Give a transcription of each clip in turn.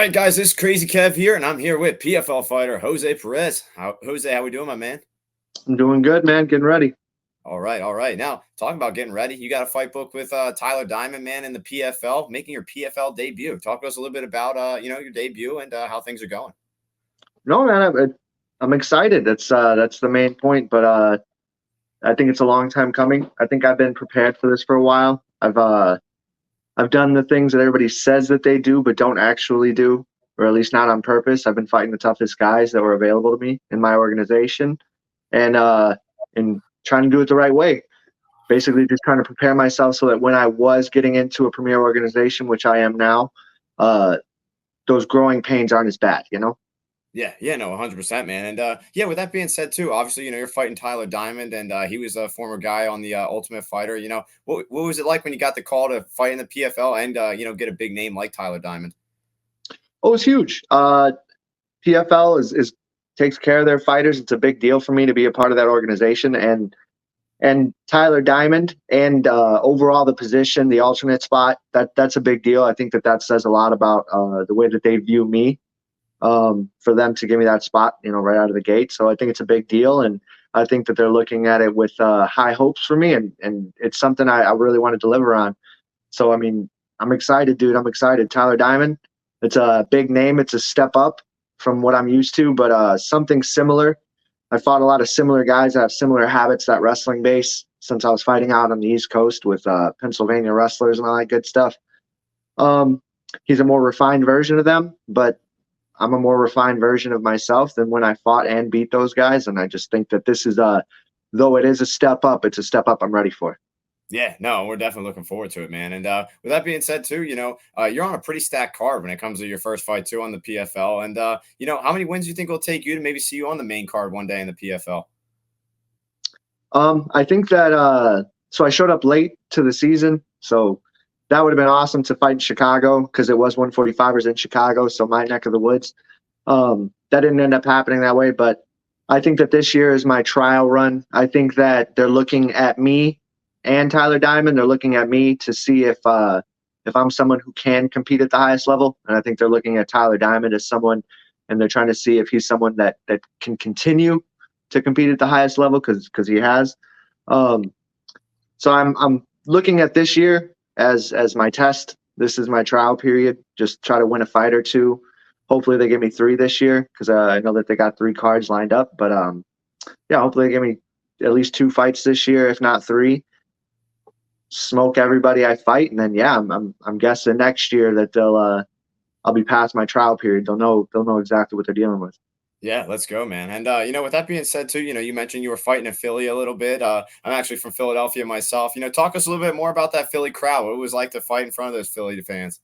right, guys, this is Crazy Kev here, and I'm here with PFL fighter Jose Perez. Jose, how we doing, my man? I'm doing good, man. Getting ready. All right, all right. Now, talking about getting ready, you got a fight book with Tyler Diamond, man, in the PFL, making your PFL debut. Talk to us a little bit about, your debut and how things are going. No, man, I'm excited. That's the main point. But I think it's a long time coming. I think I've been prepared for this for a while. I've done the things that everybody says that they do, but don't actually do, or at least not on purpose. I've been fighting the toughest guys that were available to me in my organization, and trying to do it the right way. Basically, just trying to prepare myself so that when I was getting into a premier organization, which I am now, uh, those growing pains aren't as bad. Yeah, no, 100%, man. And yeah, with that being said, too, obviously, you're fighting Tyler Diamond, and he was a former guy on the Ultimate Fighter. What was it like when you got the call to fight in the PFL and get a big name like Tyler Diamond? Oh, it's huge. PFL is takes care of their fighters. It's a big deal for me to be a part of that organization, and Tyler Diamond, and overall the position, the alternate spot, that's a big deal. I think that says a lot about the way that they view me, for them to give me that spot, right out of the gate. So I think it's a big deal, and I think that they're looking at it with high hopes for me, and it's something I really want to deliver on. So, I mean, I'm excited, dude. I'm excited. Tyler Diamond, it's a big name. It's a step up from what I'm used to, but something similar. I fought a lot of similar guys that have similar habits, that wrestling base, since I was fighting out on the East Coast with Pennsylvania wrestlers and all that good stuff. He's a more refined version of them, but I'm a more refined version of myself than when I fought and beat those guys. And I just think that this is though it is a step up, it's a step up I'm ready for. Yeah, no, we're definitely looking forward to it, man. And with that being said, too, you're on a pretty stacked card when it comes to your first fight, too, on the PFL. And, how many wins do you think it'll take you to maybe see you on the main card one day in the PFL? I think that so I showed up late to the season, so that would have been awesome to fight in Chicago because it was 145ers in Chicago, so my neck of the woods. That didn't end up happening that way, but I think that this year is my trial run. I think that they're looking at me and Tyler Diamond. They're looking at me to see if I'm someone who can compete at the highest level, and I think they're looking at Tyler Diamond as someone, and they're trying to see if he's someone that can continue to compete at the highest level because he has. So I'm looking at this year as my test. This is my trial period. Just try to win a fight or two. Hopefully they give me 3 this year because I know that they got 3 cards lined up. But yeah, hopefully they give me at least 2 fights this year, if not 3. Smoke everybody I fight, and then yeah, I'm guessing next year that I'll be past my trial period. They'll know exactly what they're dealing with. Yeah, let's go, man. And with that being said, too, you mentioned you were fighting in Philly a little bit. I'm actually from Philadelphia myself. Talk us a little bit more about that Philly crowd. What it was like to fight in front of those Philly fans.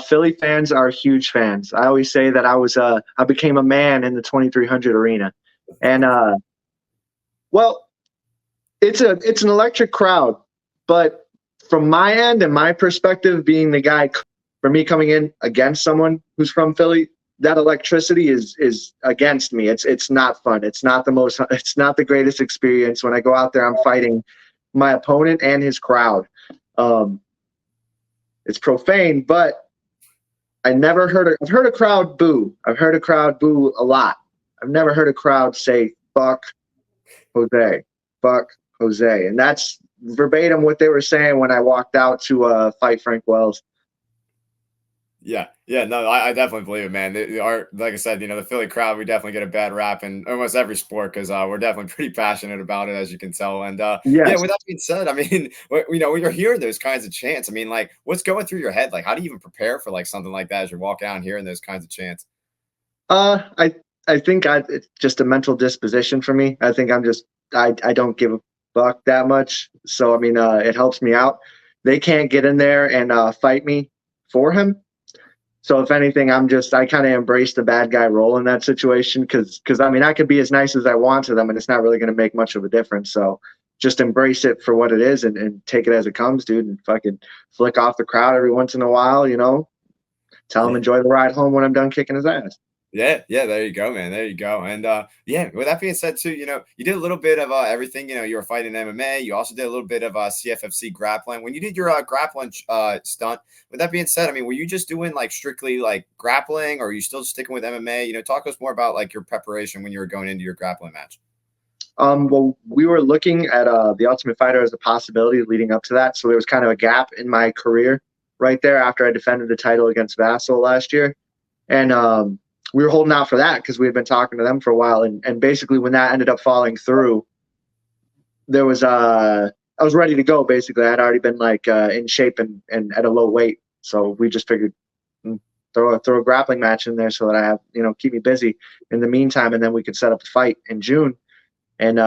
Philly fans are huge fans. I always say that I became a man in the 2300 arena, and well, it's an electric crowd, but from my end and my perspective, being the guy for me coming in against someone who's from Philly, that electricity is against me. It's not fun. It's not the greatest experience. When I go out there, I'm fighting my opponent and his crowd. It's profane, but I've heard a crowd boo. I've heard a crowd boo a lot. I've never heard a crowd say fuck Jose, fuck Jose. And that's verbatim what they were saying when I walked out to fight Frank Wells. Yeah, no, I definitely believe it, man. Like I said, the Philly crowd, we definitely get a bad rap in almost every sport because we're definitely pretty passionate about it, as you can tell. And Yes. yeah, with that being said, I mean, when you're hearing those kinds of chants, I mean, like, what's going through your head? Like, how do you even prepare for like something like that as you're walking out and hearing those kinds of chants? I think it's just a mental disposition for me. I think I don't give a fuck that much. So I mean, it helps me out. They can't get in there and fight me for him. So if anything, I kind of embrace the bad guy role in that situation because I mean, I could be as nice as I want to them and it's not really going to make much of a difference. So just embrace it for what it is and take it as it comes, dude, and fucking flick off the crowd every once in a while, tell him enjoy the ride home when I'm done kicking his ass. Yeah, yeah, there you go, man. There you go. And yeah, with that being said, too, you did a little bit of everything. You were fighting MMA. You also did a little bit of CFFC grappling. When you did your grappling stunt, with that being said, I mean, were you just doing like strictly like grappling, or are you still sticking with MMA? Talk to us more about like your preparation when you were going into your grappling match. Well, we were looking at the Ultimate Fighter as a possibility leading up to that, so there was kind of a gap in my career right there after I defended the title against Vassal last year, and we were holding out for that because we had been talking to them for a while, and basically when that ended up falling through, there was I was ready to go. Basically, I had already been like in shape and at a low weight, so we just figured throw a grappling match in there so that I have keep me busy in the meantime, and then we could set up a fight in June. And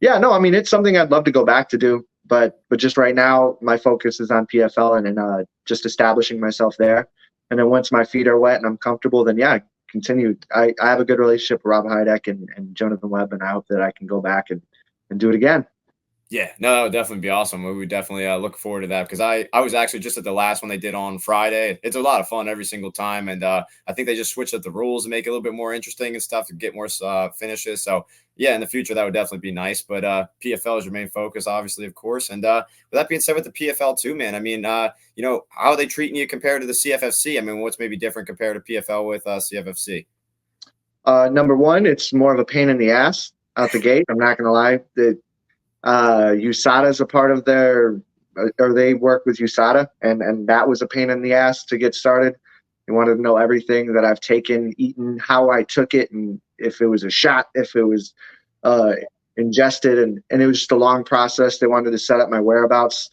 yeah, no, I mean it's something I'd love to go back to do, but just right now my focus is on PFL and just establishing myself there. And then once my feet are wet and I'm comfortable, then yeah, continue. I have a good relationship with Rob Heideck and Jonathan Webb, and I hope that I can go back and do it again. Yeah, no, that would definitely be awesome. We would definitely look forward to that because I was actually just at the last one they did on Friday. It's a lot of fun every single time, and I think they just switched up the rules and make it a little bit more interesting and stuff to get more finishes. So yeah, in the future that would definitely be nice. But PFL is your main focus, obviously, of course. And with that being said, with the PFL too, man, I mean, how are they treating you compared to the CFFC? I mean, what's maybe different compared to PFL with CFFC? Number one, it's more of a pain in the ass out the gate. I'm not gonna lie. USADA is a part of their, or they work with USADA, and that was a pain in the ass to get started. They wanted to know everything that I've taken, eaten, how I took it, and if it was a shot, if it was ingested, and it was just a long process. They wanted to set up my whereabouts.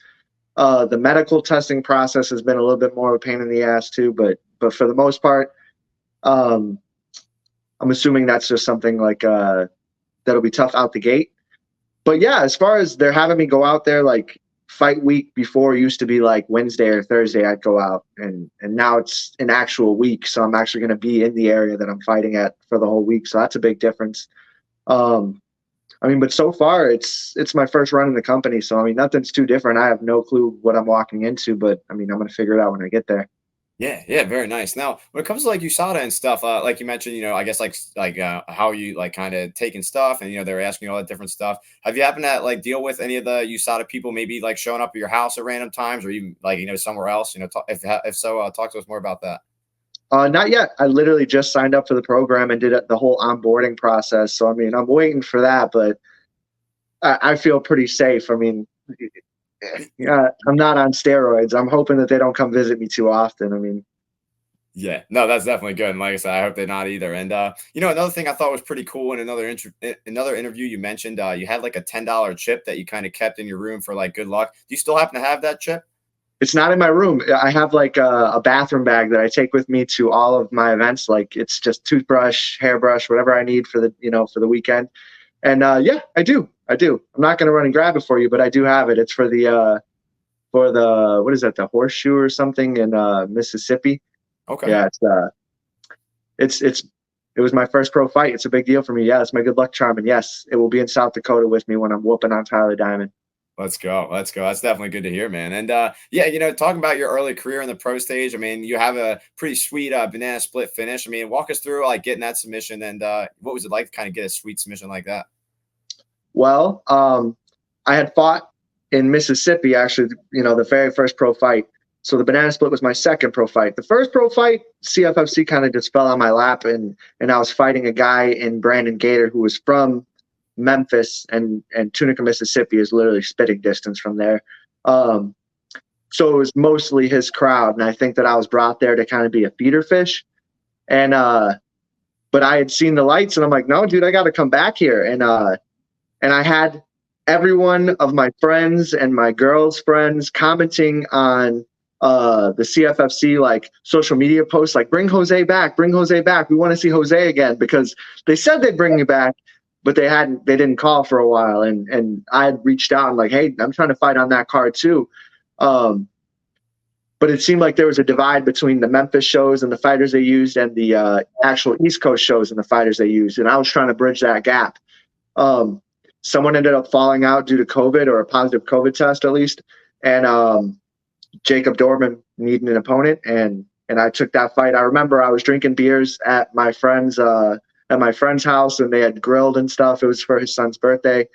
The medical testing process has been a little bit more of a pain in the ass too, but for the most part, I'm assuming that's just something like that'll be tough out the gate. But yeah, as far as they're having me go out there, like fight week before used to be like Wednesday or Thursday, I'd go out, and now it's an actual week. So I'm actually going to be in the area that I'm fighting at for the whole week. So that's a big difference. I mean, but so far it's my first run in the company. So I mean, nothing's too different. I have no clue what I'm walking into, but I mean, I'm going to figure it out when I get there. Yeah, yeah, very nice. Now, when it comes to like USADA and stuff, like you mentioned, I guess like how you like kind of taking stuff, and they were asking you all that different stuff. Have you happened to like deal with any of the USADA people, maybe like showing up at your house at random times, or even like somewhere else? If so, talk to us more about that. Not yet. I literally just signed up for the program and did the whole onboarding process. So I mean, I'm waiting for that, but I feel pretty safe. I mean, yeah, I'm not on steroids. I'm hoping that they don't come visit me too often. I mean, Yeah, no, that's definitely good. And like I said, I hope they're not either. And another thing I thought was pretty cool in another interview you mentioned you had like a $10 chip that you kind of kept in your room for like good luck. Do you still happen to have that chip? it's not in my room. I have like a bathroom bag that I take with me to all of my events. Like it's just toothbrush, hairbrush, whatever I need for the weekend. And yeah, I do. I'm not going to run and grab it for you, but I do have it. It's for the what is that? The horseshoe or something in Mississippi. Okay. Yeah, it was my first pro fight. It's a big deal for me. Yeah, it's my good luck charm, and yes, it will be in South Dakota with me when I'm whooping on Tyler Diamond. Let's go. Let's go. That's definitely good to hear, man. And yeah, talking about your early career in the pro stage, I mean, you have a pretty sweet banana split finish. I mean, walk us through like getting that submission and what was it like to kind of get a sweet submission like that? Well, I had fought in Mississippi actually, the very first pro fight. So the banana split was my second pro fight. The first pro fight, CFFC kind of just fell on my lap, and I was fighting a guy in Brandon Gator who was from Memphis, and Tunica, Mississippi is literally spitting distance from there. So it was mostly his crowd, and I think that I was brought there to kind of be a feeder fish. And but I had seen the lights, and I'm like, no, dude, I got to come back here. And I had everyone of my friends and my girls' friends commenting on the CFFC like social media posts, like bring Jose back, we want to see Jose again, because they said they'd bring you back, but they didn't call for a while. And I had reached out and like, hey, I'm trying to fight on that card too. But it seemed like there was a divide between the Memphis shows and the fighters they used and the actual East Coast shows and the fighters they used. And I was trying to bridge that gap. Someone ended up falling out due to COVID, or a positive COVID test at least. And Jacob Dorman needed an opponent, and and I took that fight. I remember I was drinking beers at my friend's house, and they had grilled and stuff. It was for his son's birthday,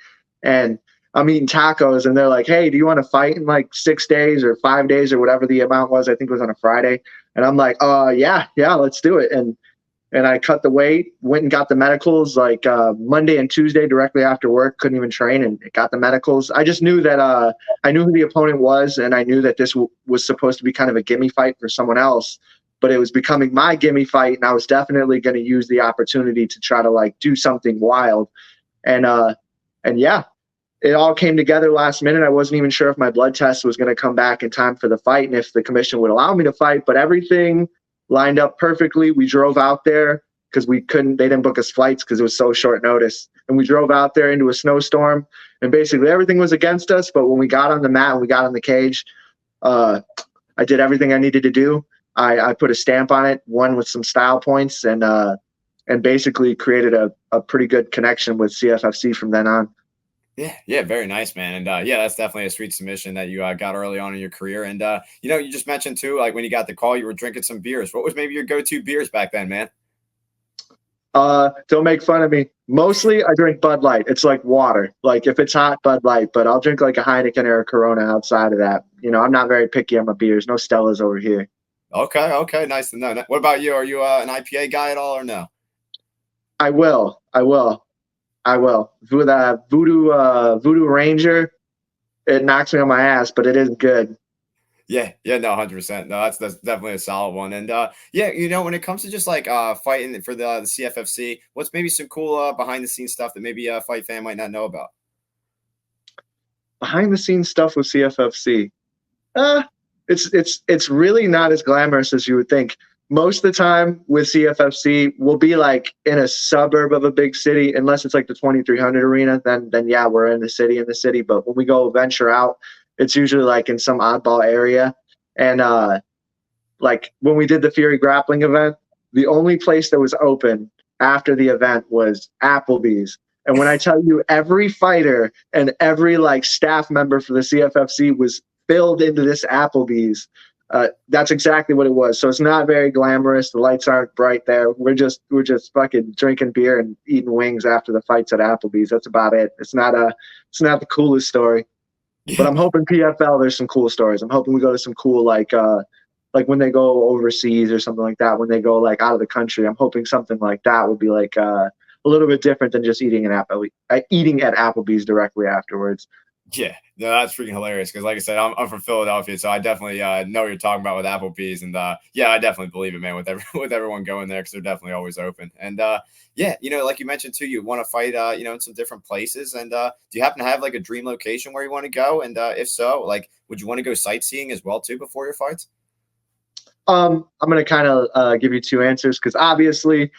and I'm eating tacos, and they're like, "Hey, do you want to fight in like 6 days or 5 days or whatever the amount was?" I think it was on a Friday, and I'm like, yeah, let's do it." And I cut the weight, went and got the medicals like Monday and Tuesday directly after work. Couldn't even train, and got the medicals. I just knew that I knew who the opponent was, and I knew that this was supposed to be kind of a gimme fight for someone else, but it was becoming my gimme fight, and I was definitely going to use the opportunity to try to like do something wild. And yeah, it all came together last minute. I wasn't even sure if my blood test was going to come back in time for the fight and if the commission would allow me to fight, but everything lined up perfectly. We drove out there because they didn't book us flights because it was so short notice. And we drove out there into a snowstorm, and basically everything was against us. But when we got on the mat and we got on the cage, I did everything I needed to do. I put a stamp on it, won with some style points, and basically created a pretty good connection with CFFC from then on. Yeah, very nice, man. And yeah, that's definitely a sweet submission that you got early on in your career. And you just mentioned too, like when you got the call, you were drinking some beers. What was maybe your go-to beers back then, man? Don't make fun of me. Mostly I drink Bud Light. It's like water. Like if it's hot, Bud Light, but I'll drink like a Heineken or a Corona outside of that. I'm not very picky on my beers. No Stellas over here. Okay, nice to know. What about you? Are you an IPA guy at all or no? I will. With a Voodoo Ranger, it knocks me on my ass, but it is good. Yeah, no, 100%. No, that's definitely a solid one. And yeah, when it comes to just like fighting for the CFFC, what's maybe some cool behind the scenes stuff that maybe a fight fan might not know about? Behind the scenes stuff with CFFC. It's really not as glamorous as you would think. Most of the time with CFFC, we'll be like in a suburb of a big city, unless it's like the 2300 arena. Then yeah, we're in the city. But when we go venture out, it's usually like in some oddball area. And like when we did the Fury grappling event, the only place that was open after the event was Applebee's. And when I tell you, every fighter and every like staff member for the CFFC was filled into this Applebee's. That's exactly what it was. So it's not very glamorous. The lights aren't bright there. We're just fucking drinking beer and eating wings after the fights at Applebee's. That's about it. It's not the coolest story. But I'm hoping PFL there's some cool stories. I'm hoping we go to some cool like when they go overseas or something like that. When they go like out of the country, I'm hoping something like that would be like a little bit different than just eating at Applebee's directly afterwards. Yeah, no, that's freaking hilarious. Because, like I said, I'm from Philadelphia, so I definitely know what you're talking about with Applebee's, and yeah, I definitely believe it, man. With everyone going there, because they're definitely always open. And yeah, like you mentioned too, you want to fight, in some different places. And do you happen to have like a dream location where you want to go? And if so, like, would you want to go sightseeing as well too before your fights? I'm gonna kind of give you two answers because obviously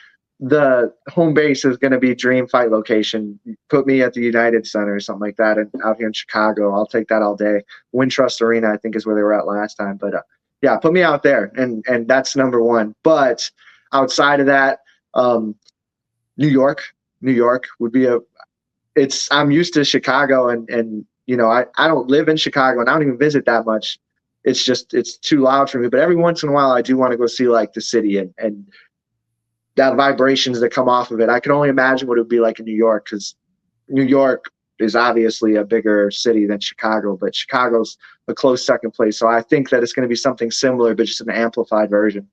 the home base is going to be dream fight location. Put me at the United Center or something like that, and out here in Chicago, I'll take that all day. Wintrust Arena, I think, is where they were at last time. But yeah, put me out there, and that's number one. But outside of that, New York would be I'm used to Chicago, and I don't live in Chicago, and I don't even visit that much. It's too loud for me. But every once in a while, I do want to go see like the city and that vibrations that come off of it. I can only imagine what it would be like in New York, because New York is obviously a bigger city than Chicago, but Chicago's a close second place. So I think that it's going to be something similar, but just an amplified version.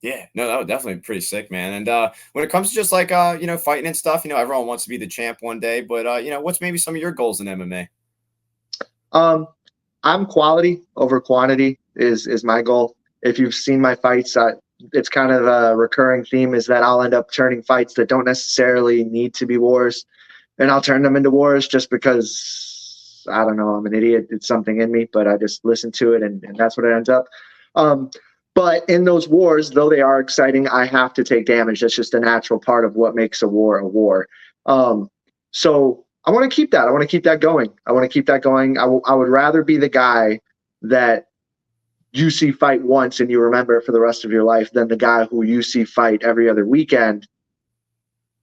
Yeah, no, that would definitely be pretty sick, man. And when it comes to just like fighting and stuff, everyone wants to be the champ one day, but what's maybe some of your goals in MMA? I'm quality over quantity is my goal. If you've seen my fights, it's kind of a recurring theme is that I'll end up turning fights that don't necessarily need to be wars, and I'll turn them into wars just because, I don't know, I'm an idiot. It's something in me, but I just listen to it, and that's what it ends up. But in those wars, though they are exciting, I have to take damage. That's just a natural part of what makes a war a war. So I want to keep that. I want to keep that going. I would rather be the guy that you see fight once and you remember it for the rest of your life than the guy who you see fight every other weekend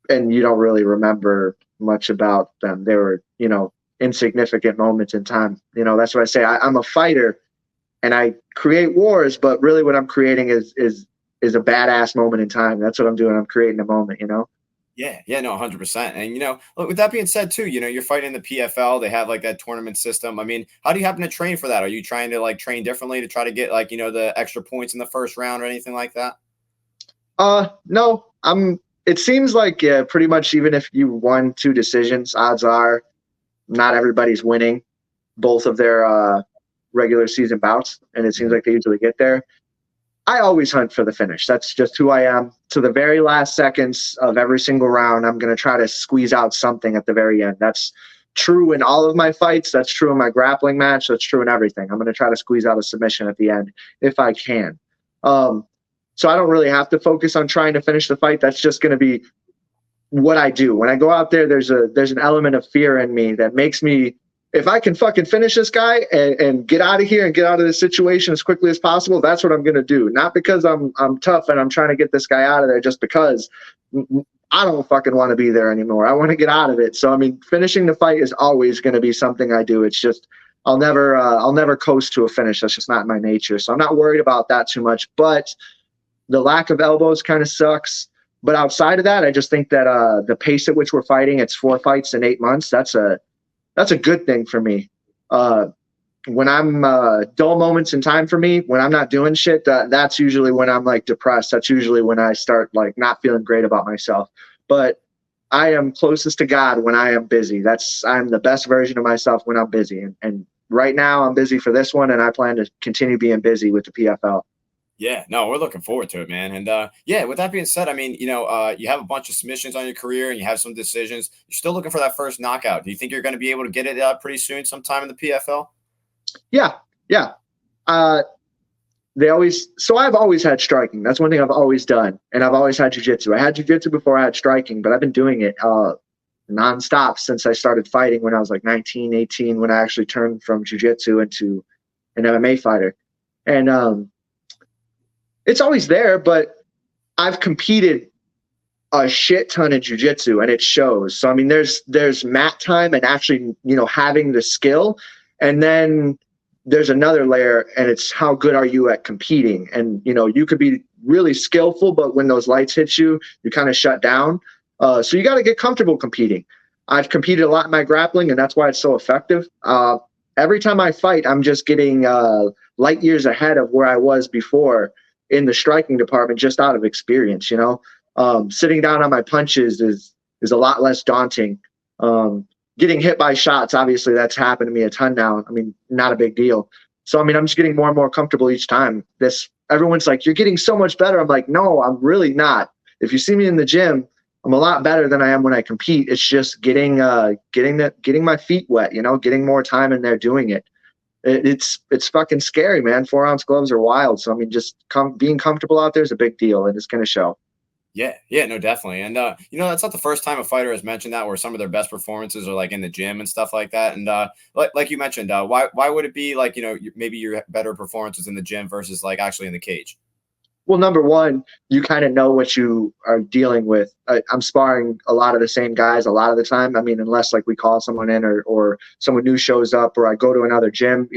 and you don't really remember much about them. They were, insignificant moments in time. That's what I say. I'm a fighter and I create wars, but really what I'm creating is a badass moment in time. That's what I'm doing. I'm creating a moment, you know? Yeah, no, 100%. And look, with that being said, too, you're fighting in the PFL. They have like that tournament system. I mean, how do you happen to train for that? Are you trying to like train differently to try to get like the extra points in the first round or anything like that? No, it seems like, yeah, pretty much even if you won two decisions, odds are not everybody's winning both of their regular season bouts, and it seems Mhm. like they usually get there. I always hunt for the finish. That's just who I am. To the very last seconds of every single round, I'm going to try to squeeze out something at the very end. That's true in all of my fights. That's true in my grappling match. That's true in everything. I'm going to try to squeeze out a submission at the end if I can. Um, so I don't really have to focus on trying to finish the fight. That's just going to be what I do. When I go out there, there's an element of fear in me that makes me, if I can fucking finish this guy and get out of here and get out of this situation as quickly as possible, that's what I'm gonna do. Not because I'm tough and I'm trying to get this guy out of there, just because I don't fucking want to be there anymore. I want to get out of it. So I mean, finishing the fight is always going to be something I do. It's just I'll never coast to a finish. That's just not my nature. So I'm not worried about that too much. But the lack of elbows kind of sucks. But outside of that, I just think that the pace at which we're fighting, it's 4 fights in 8 months. That's a good thing for me. Uh, when I'm dull moments in time for me, when I'm not doing shit, that's usually when I'm like depressed. That's usually when I start like not feeling great about myself. But I am closest to God when I am busy. I'm the best version of myself when I'm busy. And right now I'm busy for this one, and I plan to continue being busy with the PFL. Yeah, no, we're looking forward to it, man. And yeah, with that being said, I mean, you have a bunch of submissions on your career and you have some decisions. You're still looking for that first knockout. Do you think you're going to be able to get it pretty soon, sometime in the PFL? Yeah, yeah. Uh, I've always had striking. That's one thing I've always done, and I've always had jujitsu. I had jujitsu before I had striking, but I've been doing it nonstop since I started fighting when I was like 19, 18, when I actually turned from jujitsu into an MMA fighter. And it's always there, but I've competed a shit ton in jujitsu, and it shows. So I mean, there's mat time and actually having the skill, and then there's another layer, and it's how good are you at competing. And you could be really skillful, but when those lights hit you, you kind of shut down. So you got to get comfortable competing. I've competed a lot in my grappling, and that's why it's so effective. Every time I fight, I'm just getting light years ahead of where I was before in the striking department, just out of experience. Sitting down on my punches is a lot less daunting. Getting hit by shots, obviously, that's happened to me a ton now. I mean, not a big deal. So I mean, I'm just getting more and more comfortable each time. Everyone's like, "You're getting so much better." I'm like, "No, I'm really not." If you see me in the gym, I'm a lot better than I am when I compete. It's just getting my feet wet, getting more time in there doing it. It's fucking scary, man. 4-ounce gloves are wild. So I mean, just being comfortable out there is a big deal, and it's gonna show. Yeah, no, definitely. And that's not the first time a fighter has mentioned that, where some of their best performances are like in the gym and stuff like that. And like you mentioned, why would it be like maybe your better performances in the gym versus like actually in the cage? Well, number one, you kind of know what you are dealing with. I'm sparring a lot of the same guys a lot of the time. I mean, unless like we call someone in or someone new shows up, or I go to another gym,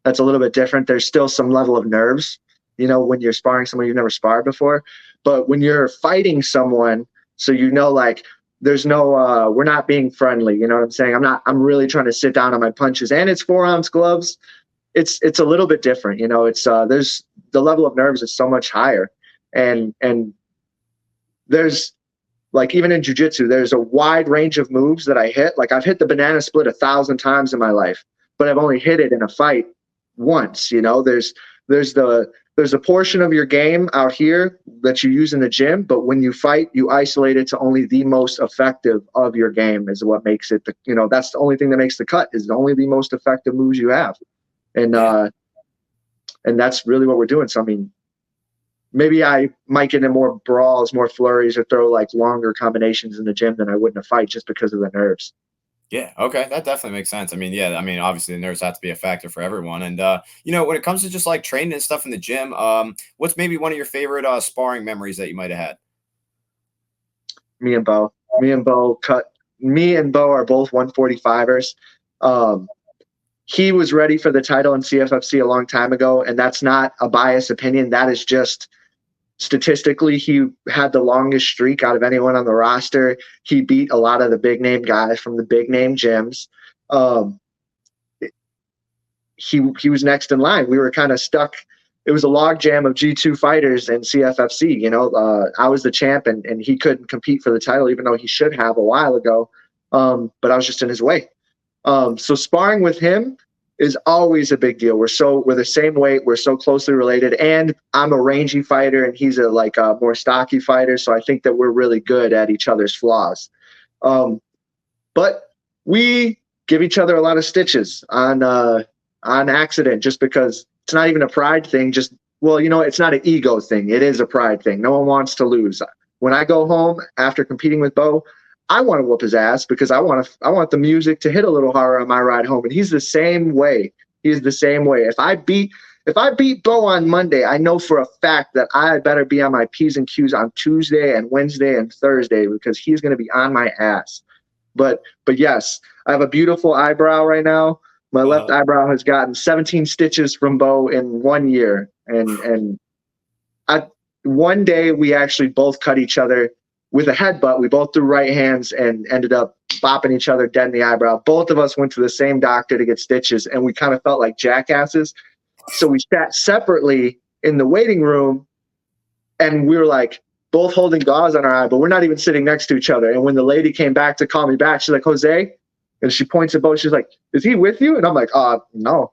that's a little bit different. There's still some level of nerves, when you're sparring someone you've never sparred before. But when you're fighting someone, so like there's no we're not being friendly. You know what I'm saying? I'm really trying to sit down on my punches, and it's 4-ounce gloves. It's a little bit different. There's the level of nerves is so much higher, and there's like, even in jiu-jitsu, there's a wide range of moves that I hit. Like, I've hit the banana split 1,000 times in my life, but I've only hit it in a fight once. There's a portion of your game out here that you use in the gym, but when you fight, you isolate it to only the most effective of your game is what makes it that's the only thing that makes the cut, is only the most effective moves you have. And Yeah. and that's really what we're doing. So I mean, maybe I might get in more brawls, more flurries, or throw like longer combinations in the gym than I would in a fight, just because of the nerves. Yeah, okay, that definitely makes sense. I mean, yeah, I mean, obviously the nerves have to be a factor for everyone. And when it comes to just like training and stuff in the gym, what's maybe one of your favorite sparring memories that you might have had? Me and Bo, me and Bo are both 145ers. Um, he was ready for the title in CFFC a long time ago, and that's not a biased opinion. That is just statistically, he had the longest streak out of anyone on the roster. He beat a lot of the big name guys from the big name gyms. He was next in line. We were kind of stuck. It was a logjam of G2 fighters and CFFC. You know, I was the champ, and he couldn't compete for the title, even though he should have a while ago. But I was just in his way. So sparring with him is always a big deal. We're the same weight. We're so closely related, and I'm a rangy fighter, and he's a more stocky fighter. So I think that we're really good at each other's flaws. But we give each other a lot of stitches on accident, just because it's not even a pride thing. It's not an ego thing. It is a pride thing. No one wants to lose. When I go home after competing with Bo, I want to whoop his ass because I want the music to hit a little harder on my ride home. And he's the same way. He's the same way. If I beat Bo on Monday, I know for a fact that I better be on my P's and Q's on Tuesday and Wednesday and Thursday, because he's going to be on my ass. But yes, I have a beautiful eyebrow right now. My left eyebrow has gotten 17 stitches from Bo in 1 year. And one day we actually both cut each other with a headbutt. We both threw right hands and ended up bopping each other dead in the eyebrow. Both of us went to the same doctor to get stitches, and we kind of felt like jackasses. So we sat separately in the waiting room, and we were like both holding gauze on our eye, but we're not even sitting next to each other. And when the lady came back to call me back, she's like, "Jose," and she points at Bo. She's like, "Is he with you?" And I'm like, no.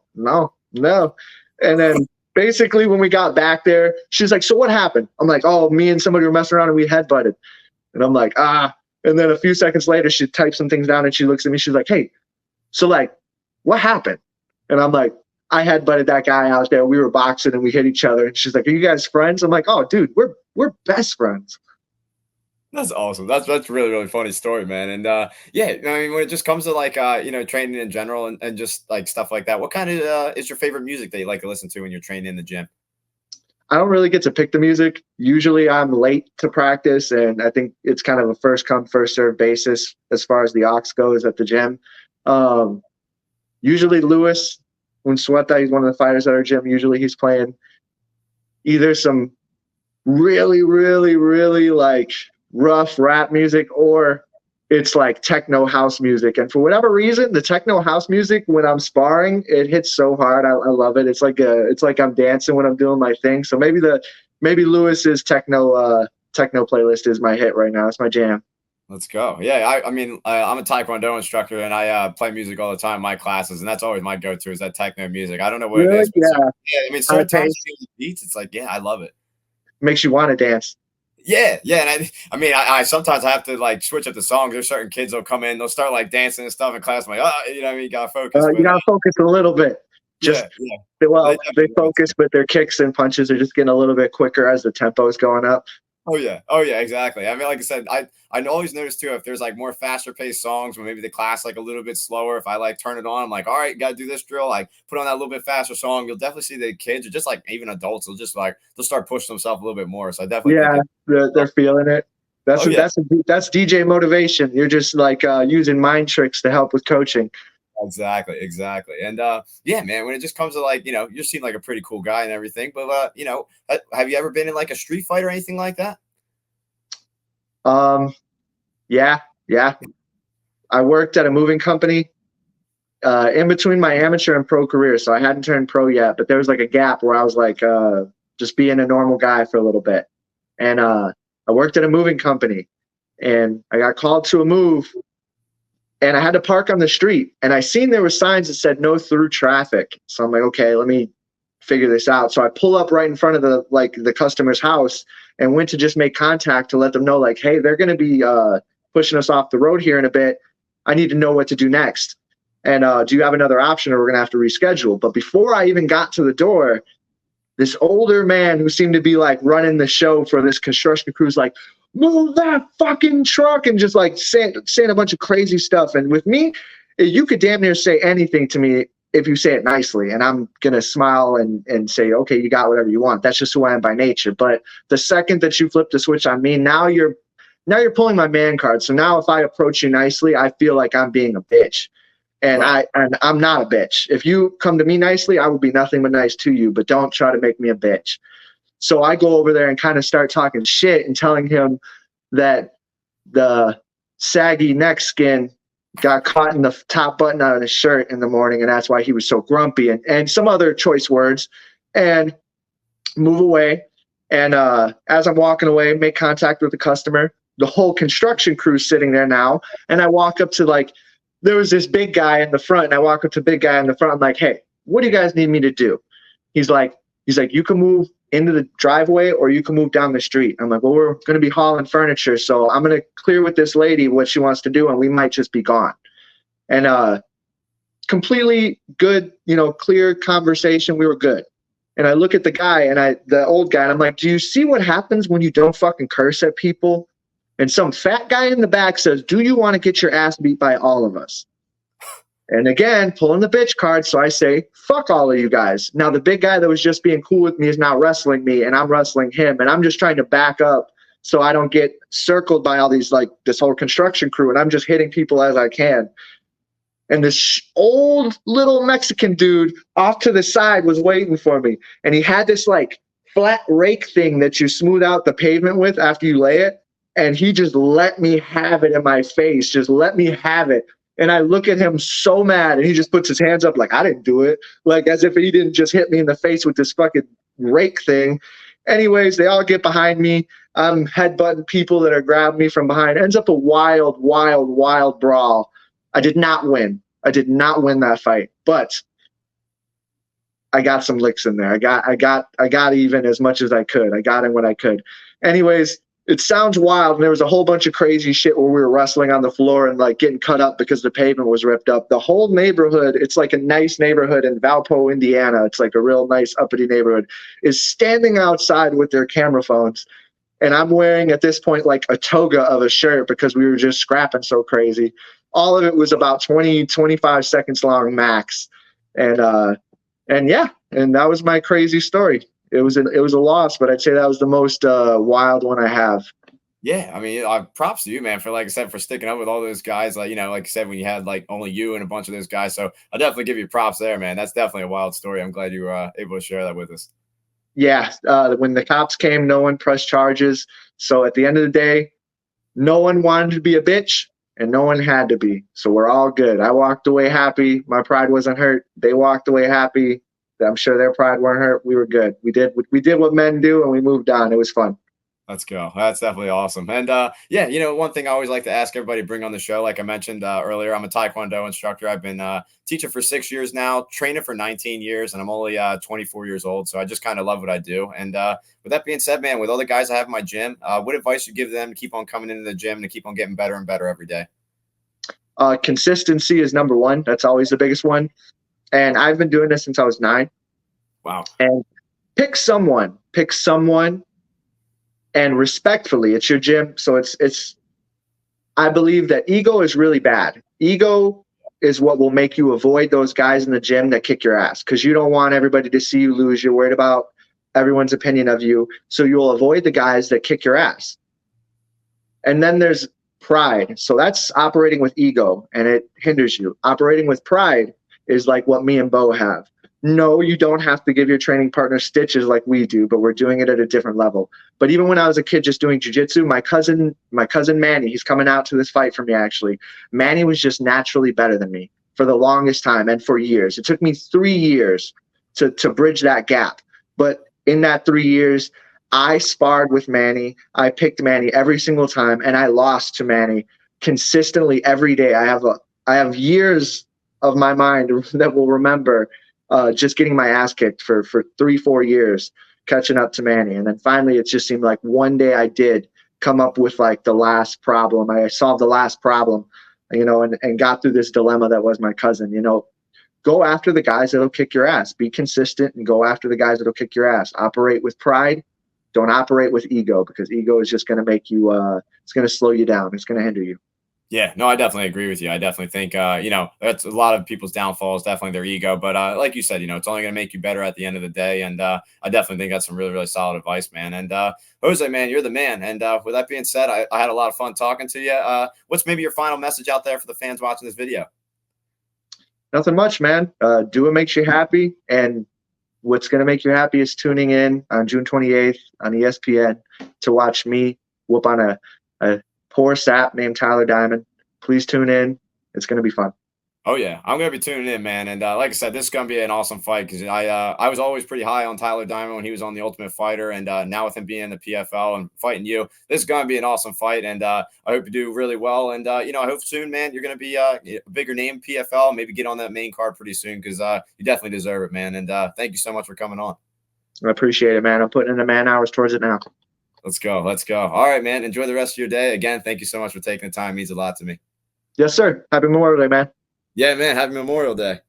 And then basically when we got back there, she's like, "So what happened?" I'm like, "Oh, me and somebody were messing around and we headbutted." And I'm like, And then a few seconds later, she types some things down and she looks at me. She's like, "Hey, so what happened?" And I'm like, "I headbutted that guy out there. We were boxing and we hit each other." And she's like, "Are you guys friends?" I'm like, "Oh, dude, we're best friends." That's awesome. That's really, really funny story, man. And yeah, I mean, when it just comes to training in general and just like stuff like that, what kind of is your favorite music that you like to listen to when you're training in the gym? I don't really get to pick the music. Usually I'm late to practice, and I think it's kind of a first come, first serve basis as far as the aux goes at the gym. Usually Luis Unsueta, he's one of the fighters at our gym. Usually he's playing either some really, really, really rough rap music, or it's like techno house music. And for whatever reason, the techno house music, when I'm sparring, it hits so hard. I love it. It's like I'm dancing when I'm doing my thing. So maybe Lewis's techno playlist is my hit right now. It's my jam. Let's go. Yeah, I mean, I'm a Taekwondo instructor, and I play music all the time in my classes, and that's always my go-to is that techno music. I don't know what it is. But I mean, certain times beats, it's like, yeah, I love it. Makes you want to dance. Yeah, and I mean, I sometimes I have to switch up the songs. There's certain kids that'll come in, they'll start dancing and stuff in class. I'm like, you know what I mean? You gotta focus. You gotta focus a little bit. Yeah. They focus, but their kicks and punches are just getting a little bit quicker as the tempo is going up. Oh yeah, exactly. I mean, like I said, I always notice too if there's more faster paced songs, or maybe the class a little bit slower. If I turn it on, I'm like, all right, got to do this drill. Put on that little bit faster song. You'll definitely see the kids, or just even adults, will just they'll start pushing themselves a little bit more. So I definitely they're feeling it. That's DJ motivation. You're just using mind tricks to help with coaching. Exactly. And yeah, man, when it just comes to you seem like a pretty cool guy and everything, but have you ever been in a street fight or anything like that? Yeah. I worked at a moving company in between my amateur and pro career, so I hadn't turned pro yet, but there was a gap where I was just being a normal guy for a little bit. And I worked at a moving company, and I got called to a move, and I had to park on the street, and I seen there were signs that said no through traffic. So I'm like, okay, let me figure this out. So I pull up right in front of the customer's house and went to just make contact to let them know hey, they're going to be pushing us off the road here in a bit. I need to know what to do next. And do you have another option, or we're going to have to reschedule? But before I even got to the door, this older man who seemed to be running the show for this construction crew is move that fucking truck, and just saying a bunch of crazy stuff. And with me, you could damn near say anything to me if you say it nicely, and I'm going to smile and say, okay, you got whatever you want. That's just who I am by nature. But the second that you flip the switch on me, now you're pulling my man card. So now if I approach you nicely, I feel like I'm being a bitch. And Right. I'm not a bitch. If you come to me nicely, I will be nothing but nice to you, but don't try to make me a bitch. So I go over there and kind of start talking shit and telling him that the saggy neck skin got caught in the top button on his shirt in the morning, and that's why he was so grumpy, and some other choice words, and move away. And as I'm walking away, make contact with the customer. The whole construction crew's sitting there now, and I walk up to like, there was this big guy in the front, and I walk up to the big guy in the front. I'm like, hey, what do you guys need me to do? He's like, you can move into the driveway or you can move down the street. I'm like, well, we're going to be hauling furniture, so I'm going to clear with this lady what she wants to do, and we might just be gone. And completely good, clear conversation. We were good. And I look at the guy and the old guy, and I'm like, do you see what happens when you don't fucking curse at people? And some fat guy in the back says, do you want to get your ass beat by all of us? And again, pulling the bitch card. So I say, fuck all of you guys. Now, the big guy that was just being cool with me is now wrestling me, and I'm wrestling him. And I'm just trying to back up so I don't get circled by all these, like, this whole construction crew. And I'm just hitting people as I can. And this old little Mexican dude off to the side was waiting for me. And he had this, like, flat rake thing that you smooth out the pavement with after you lay it. And he just let me have it in my face. Just let me have it. And I look at him so mad, and he just puts his hands up like, I didn't do it. Like, as if he didn't just hit me in the face with this fucking rake thing. Anyways, they all get behind me. I'm headbutting people that are grabbing me from behind. Ends up a wild, wild, wild brawl. I did not win. I did not win that fight, but I got some licks in there. I got even as much as I could. I got in what I could. Anyways, it sounds wild. And there was a whole bunch of crazy shit where we were wrestling on the floor and like getting cut up because the pavement was ripped up. The whole neighborhood, it's like a nice neighborhood in Valpo, Indiana. It's like a real nice uppity neighborhood, is standing outside with their camera phones. And I'm wearing at this point like a toga of a shirt because we were just scrapping so crazy. All of it was about 20, 25 seconds long max. And yeah, and that was my crazy story. It was a loss, but I'd say that was the most wild one I have. Yeah, I mean, props to you, man, for like I said, for sticking up with all those guys. Like, like I said, when you had like only you and a bunch of those guys. So I'll definitely give you props there, man. That's definitely a wild story. I'm glad you were able to share that with us. Yeah, when the cops came, no one pressed charges. So at the end of the day, no one wanted to be a bitch, and no one had to be. So we're all good. I walked away happy. My pride wasn't hurt. They walked away happy. I'm sure their pride weren't hurt. We were good. We did what men do, and we moved on. It was fun. Let's go. That's definitely awesome. And yeah, one thing I always like to ask everybody to bring on the show, like I mentioned earlier, I'm a Taekwondo instructor. I've been teaching for 6 years now, training for 19 years, and I'm only 24 years old. So I just kind of love what I do. And with that being said, man, with all the guys I have in my gym, what advice you give them to keep on coming into the gym and to keep on getting better and better every day? Consistency is number one. That's always the biggest one. And I've been doing this since I was 9. Wow. And pick someone, and respectfully, it's your gym. So I believe that ego is really bad. Ego is what will make you avoid those guys in the gym that kick your ass, because you don't want everybody to see you lose. You're worried about everyone's opinion of you. So you'll avoid the guys that kick your ass. And then there's pride. So that's operating with ego, and it hinders you. Operating with pride is like what me and Bo have. No, you don't have to give your training partner stitches like we do, but we're doing it at a different level. But even when I was a kid just doing jiu-jitsu, my cousin Manny, he's coming out to this fight for me actually. Manny was just naturally better than me for the longest time and for years. It took me 3 years to bridge that gap. But in that 3 years, I sparred with Manny. I picked Manny every single time, and I lost to Manny consistently every day. I have years of my mind that will remember just getting my ass kicked for 3-4 years, catching up to Manny. And then finally, it just seemed like one day I did come up with like the last problem. I solved the last problem, and got through this dilemma that was my cousin. Go after the guys that'll kick your ass. Be consistent and go after the guys that'll kick your ass. Operate with pride. Don't operate with ego, because ego is just going to make you, it's going to slow you down. It's going to hinder you. Yeah, no, I definitely agree with you. I definitely think, that's a lot of people's downfalls, definitely their ego. But like you said, it's only going to make you better at the end of the day. And I definitely think that's some really, really solid advice, man. And Jose, man, you're the man. And with that being said, I had a lot of fun talking to you. What's maybe your final message out there for the fans watching this video? Nothing much, man. Do what makes you happy, and what's going to make you happy is tuning in on June 28th on ESPN to watch me whoop on a poor sap named Tyler Diamond. Please tune in. It's going to be fun. Oh yeah, I'm gonna be tuning in, man. And like I said, this is gonna be an awesome fight because I was always pretty high on Tyler Diamond when he was on the Ultimate Fighter, and now with him being in the PFL and fighting you, this is gonna be an awesome fight. And I hope you do really well. And I hope soon, man, you're gonna be a bigger name PFL. Maybe get on that main card pretty soon because you definitely deserve it, man. And thank you so much for coming on. I appreciate it, man. I'm putting in the man hours towards it now. Let's go. Let's go. All right, man. Enjoy the rest of your day. Again, thank you so much for taking the time. It means a lot to me. Yes, sir. Happy Memorial Day, man. Yeah, man. Happy Memorial Day.